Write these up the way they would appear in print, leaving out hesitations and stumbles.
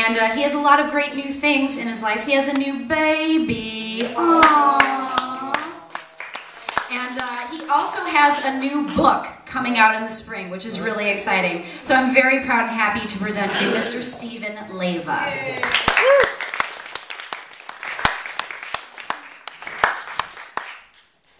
And he has a lot of great new things in his life. He has a new baby. Aww. And he also has a new book coming out in the spring, which is really exciting. So I'm very proud and happy to present to you Mr. Stephen Leva.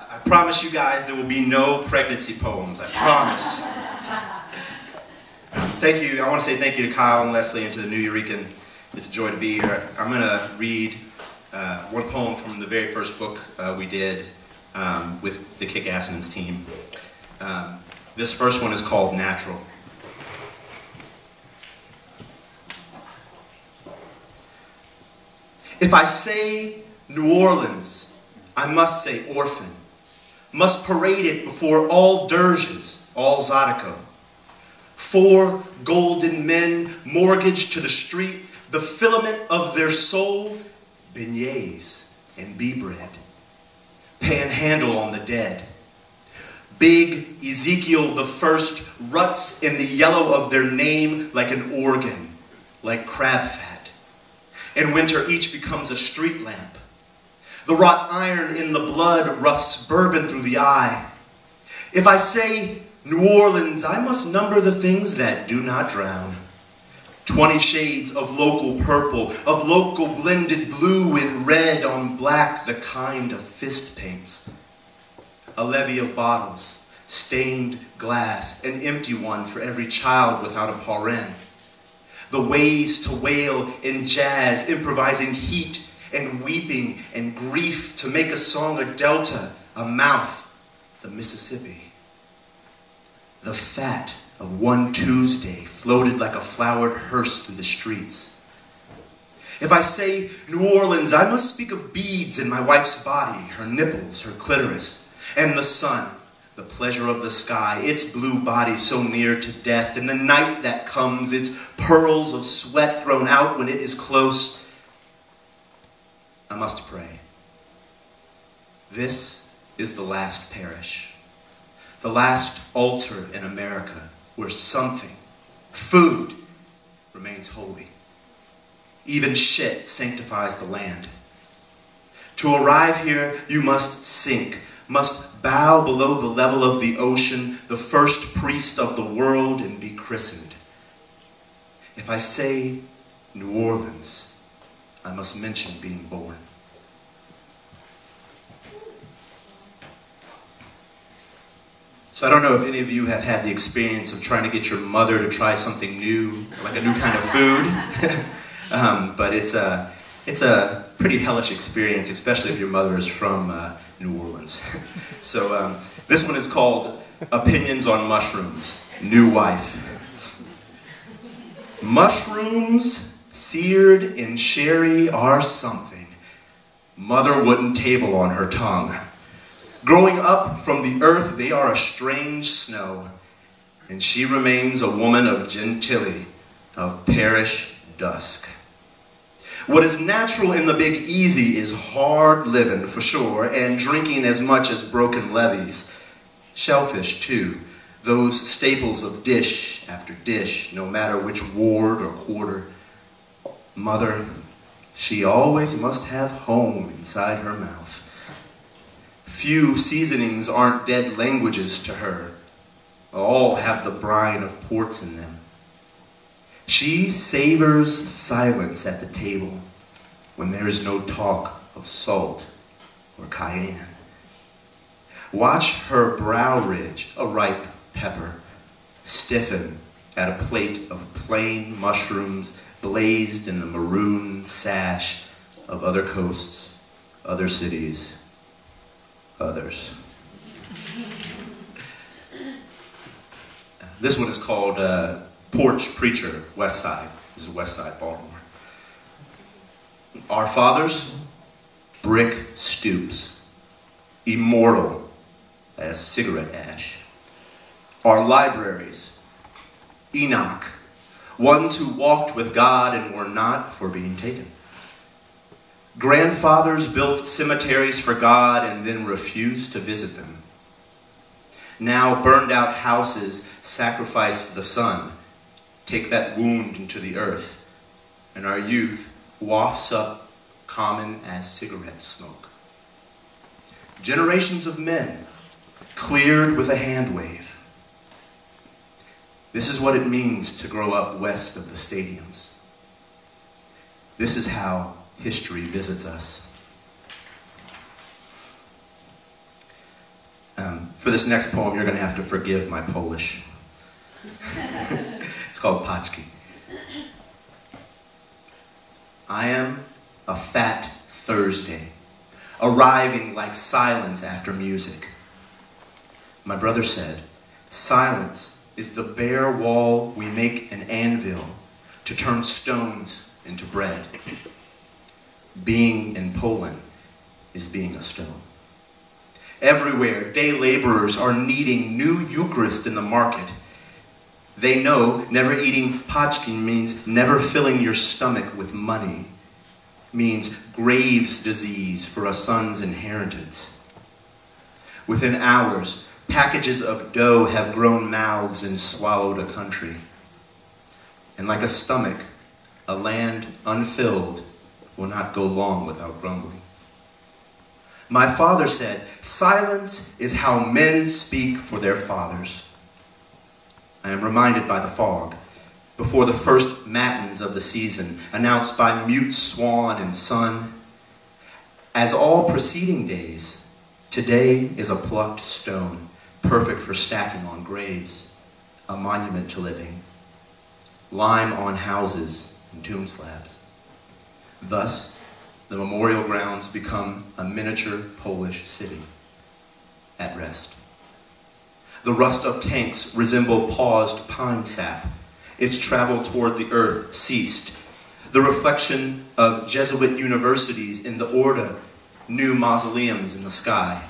I promise you guys there will be no pregnancy poems. I promise. Thank you. I want to say thank you to Kyle and Leslie and to the New Eurekan. It's a joy to be here. I'm going to read one poem from the very first book we did with the Kick-Assman's team. This first one is called Natural. If I say New Orleans, I must say orphan. Must parade it before all dirges, all Zydeco. 4 golden men mortgaged to the street, the filament of their soul, beignets and bee bread. Panhandle on the dead. Big Ezekiel the First ruts in the yellow of their name like an organ, like crab fat. In winter each becomes a street lamp. The wrought iron in the blood rusts bourbon through the eye. If I say New Orleans, I must number the things that do not drown. 20 shades of local purple, of local blended blue and red on black, the kind of fist paints. A levee of bottles, stained glass, an empty one for every child without a parent. The ways to wail in jazz, improvising heat and weeping and grief to make a song a delta, a mouth, the Mississippi. The fat of one Tuesday floated like a flowered hearse through the streets. If I say New Orleans, I must speak of beads in my wife's body, her nipples, her clitoris, and the sun, the pleasure of the sky, its blue body so near to death, and the night that comes, its pearls of sweat thrown out when it is close. I must pray. This is the last parish, the last altar in America where something, food, remains holy. Even shit sanctifies the land. To arrive here, you must sink, must bow below the level of the ocean, the first priest of the world, and be christened. If I say New Orleans, I must mention being born. So I don't know if any of you have had the experience of trying to get your mother to try something new, like a new kind of food. But it's a pretty hellish experience, especially if your mother is from New Orleans. So this one is called Opinions on Mushrooms, New Wife. Mushrooms seared in sherry are something mother wouldn't table on her tongue. Growing up from the earth, they are a strange snow, and she remains a woman of gentility, of parish dusk. What is natural in the Big Easy is hard living, for sure, and drinking as much as broken levees. Shellfish, too, those staples of dish after dish, no matter which ward or quarter. Mother, she always must have home inside her mouth. Few seasonings aren't dead languages to her. All have the brine of ports in them. She savors silence at the table when there is no talk of salt or cayenne. Watch her brow ridge, a ripe pepper, stiffen at a plate of plain mushrooms blazed in the maroon sash of other coasts, other cities, others. This one is called Porch Preacher, West Side. This is West Side, Baltimore. Our fathers, brick stoops, immortal as cigarette ash. Our libraries, Enoch, ones who walked with God and were not for being taken. Grandfathers built cemeteries for God and then refused to visit them. Now burned out houses sacrifice the sun, take that wound into the earth. and our youth wafts up common as cigarette smoke. Generations of men cleared with a hand wave. This is what it means to grow up west of the stadiums. This is how history visits us. For this next poem, you're going to have to forgive my Polish. It's called Paczki. I am a fat Thursday, arriving like silence after music. My brother said, silence is the bare wall we make an anvil to turn stones into bread. Being in Poland is being a stone. Everywhere, day laborers are needing new Eucharist in the market. They know never eating paczki means never filling your stomach with money, means Graves' disease for a son's inheritance. Within hours, packages of dough have grown mouths and swallowed a country. And like a stomach, a land unfilled will not go long without grumbling. My father said, silence is how men speak for their fathers. I am reminded by the fog, before the first matins of the season, announced by mute swan and sun. As all preceding days, today is a plucked stone, perfect for stacking on graves, a monument to living, lime on houses and tomb slabs. Thus, the memorial grounds become a miniature Polish city at rest. The rust of tanks resemble paused pine sap. Its travel toward the earth ceased. The reflection of Jesuit universities in the Orda, new mausoleums in the sky.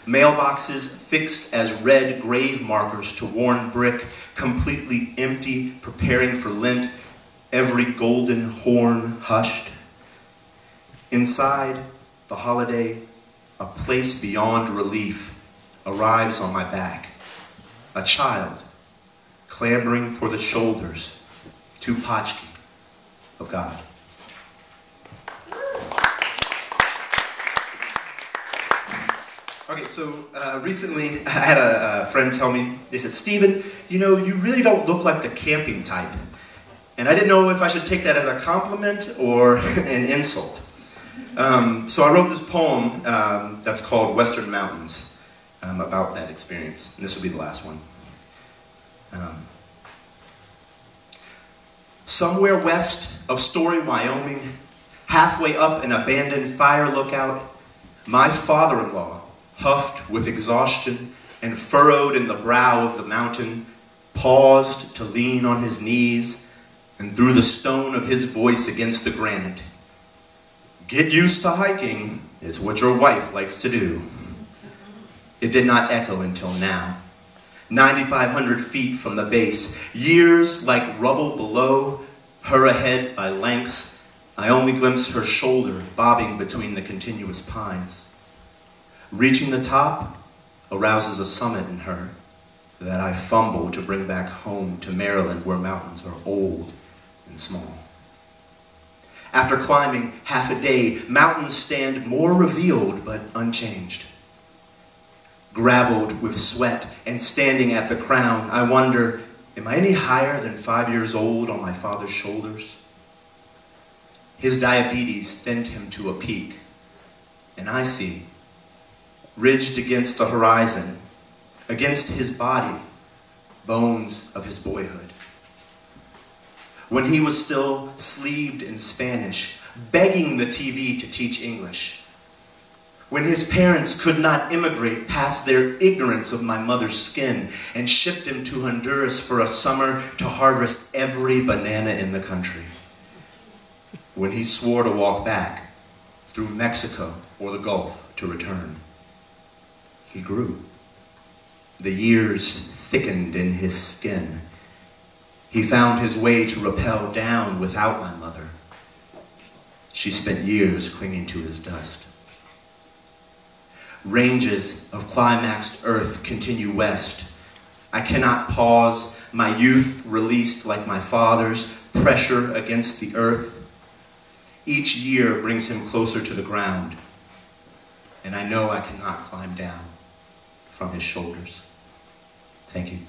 Mailboxes fixed as red grave markers to worn brick, completely empty, preparing for Lent, every golden horn hushed. Inside the holiday, a place beyond relief arrives on my back. A child clamoring for the shoulders, to paczki of God. Okay, so recently I had a friend tell me, they said, Stephen, you know, you really don't look like the camping type. And I didn't know if I should take that as a compliment or an insult. So I wrote this poem that's called Western Mountains about that experience. And this will be the last one. Somewhere west of Story, Wyoming, halfway up an abandoned fire lookout, my father-in-law, huffed with exhaustion and furrowed in the brow of the mountain, paused to lean on his knees and threw the stone of his voice against the granite. Get used to hiking. It's what your wife likes to do. It did not echo until now. 9,500 feet from the base, years like rubble below, her ahead by lengths, I only glimpse her shoulder bobbing between the continuous pines. Reaching the top arouses a summit in her that I fumble to bring back home to Maryland, where mountains are old and small. After climbing half a day, mountains stand more revealed but unchanged. Graveled with sweat and standing at the crown, I wonder, am I any higher than 5 years old on my father's shoulders? His diabetes thinned him to a peak, and I see, ridged against the horizon, against his body, bones of his boyhood. When he was still sleeved in Spanish, begging the TV to teach English. When his parents could not immigrate past their ignorance of my mother's skin and shipped him to Honduras for a summer to harvest every banana in the country. When he swore to walk back through Mexico or the Gulf to return. He grew. The years thickened in his skin. He found his way to rappel down without my mother. She spent years clinging to his dust. Ranges of climaxed earth continue west. I cannot pause, my youth released like my father's, pressure against the earth. Each year brings him closer to the ground, and I know I cannot climb down from his shoulders. Thank you.